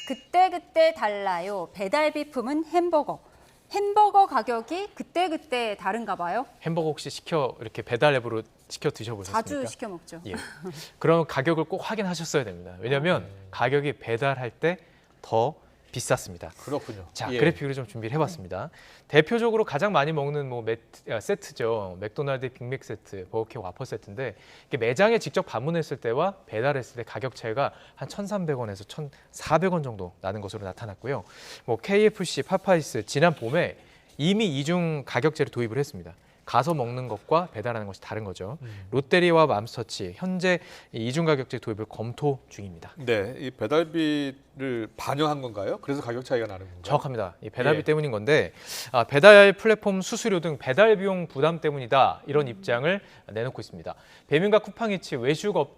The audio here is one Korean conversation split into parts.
그때그때 달라요. 배달비 품은 햄버거. 햄버거 가격이 그때그때 다른가 봐요. 햄버거 혹시 이렇게 배달 앱으로 시켜 드셔보셨습니까? 자주 시켜 먹죠. 예. 그럼 가격을 꼭 확인하셨어야 됩니다. 왜냐하면 가격이 배달할 때 더 비쌌습니다. 그렇군요. 자, 예. 그래픽을 좀 준비를 해봤습니다. 대표적으로 가장 많이 먹는 세트죠. 맥도날드 빅맥 세트, 버거킹 와퍼 세트인데 이게 매장에 직접 방문했을 때와 배달했을 때 가격 차이가 한 1,300원에서 1,400원 정도 나는 것으로 나타났고요. KFC, 파파이스 지난 봄에 이미 이중 가격제를 도입을 했습니다. 가서 먹는 것과 배달하는 것이 다른 거죠. 롯데리아와 맘스터치 현재 이중 가격제 도입을 검토 중입니다. 네, 이 배달비를 반영한 건가요? 그래서 가격 차이가 나는 건가요? 정확합니다. 이 배달비 예. 때문인 건데 배달 플랫폼 수수료 등 배달 비용 부담 때문이다 이런 입장을 내놓고 있습니다. 배민과 쿠팡이츠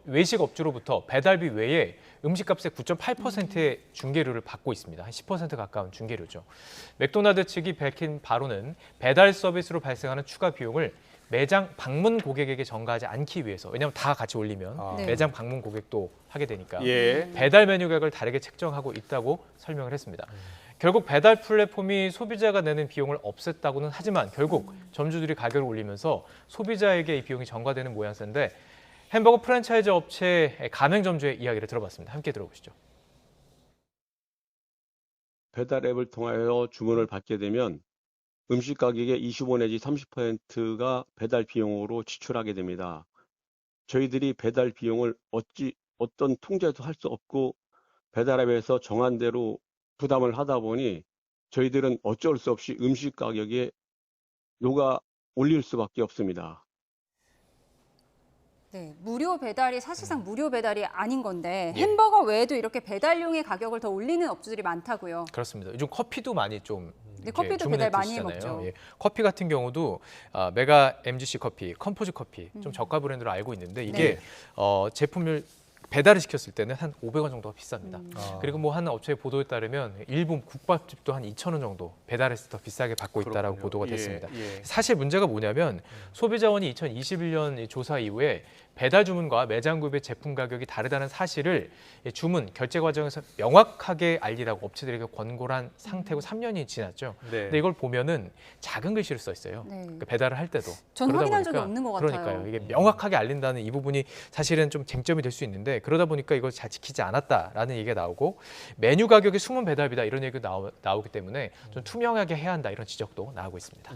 외식 업주로부터 배달비 외에 음식값의 9.8%의 중개료를 받고 있습니다. 한 10% 가까운 중개료죠. 맥도날드 측이 밝힌 바로는 배달 서비스로 발생하는 추가 비용을 매장 방문 고객에게 전가하지 않기 위해서, 왜냐하면 다 같이 올리면 네. 매장 방문 고객도 하게 되니까 예. 배달 메뉴 가격을 다르게 책정하고 있다고 설명을 했습니다. 결국 배달 플랫폼이 소비자가 내는 비용을 없앴다고는 하지만 결국 점주들이 가격을 올리면서 소비자에게 이 비용이 전가되는 모양새인데 햄버거 프랜차이즈 업체 가맹점주의 이야기를 들어봤습니다. 함께 들어보시죠. 배달 앱을 통하여 주문을 받게 되면 음식 가격의 25 내지 30%가 배달 비용으로 지출하게 됩니다. 저희들이 배달 비용을 어떤 통제도 할 수 없고 배달 앱에서 정한 대로 부담을 하다 보니 저희들은 어쩔 수 없이 음식 가격에 녹아 올릴 수밖에 없습니다. 네, 무료 배달이 사실상 무료 배달이 아닌 건데 햄버거 외에도 이렇게 배달용의 가격을 더 올리는 업주들이 많다고요. 그렇습니다. 요즘 커피도 많이 좀 네, 커피도 주문해 배달 많이 드시잖아요. 먹죠. 예. 커피 같은 경우도 메가 MGC 커피, 컴포즈 커피 좀 저가 브랜드로 알고 있는데 이게 제품을 배달을 시켰을 때는 한 500원 정도가 비쌉니다. 그리고 한 업체의 보도에 따르면 일본 국밥집도 한 2,000원 정도 배달해서 더 비싸게 받고 있다라고 그렇군요. 보도가 예, 됐습니다. 예. 사실 문제가 뭐냐면 소비자원이 2021년 조사 이후에 배달 주문과 매장 구입의 제품 가격이 다르다는 사실을 주문 결제 과정에서 명확하게 알리라고 업체들에게 권고를 한 상태고 3년이 지났죠. 네. 근데 이걸 보면은 작은 글씨로 써 있어요. 네. 그러니까 배달을 할 때도. 전 그러다 확인한 적이 보니까 없는 것 같아요. 그러니까요. 이게 명확하게 알린다는 이 부분이 사실은 좀 쟁점이 될 수 있는데 그러다 보니까 이걸 잘 지키지 않았다라는 얘기가 나오고 메뉴 가격이 숨은 배달비다 이런 얘기가 나오기 때문에 좀 투명하게 해야 한다 이런 지적도 나오고 있습니다.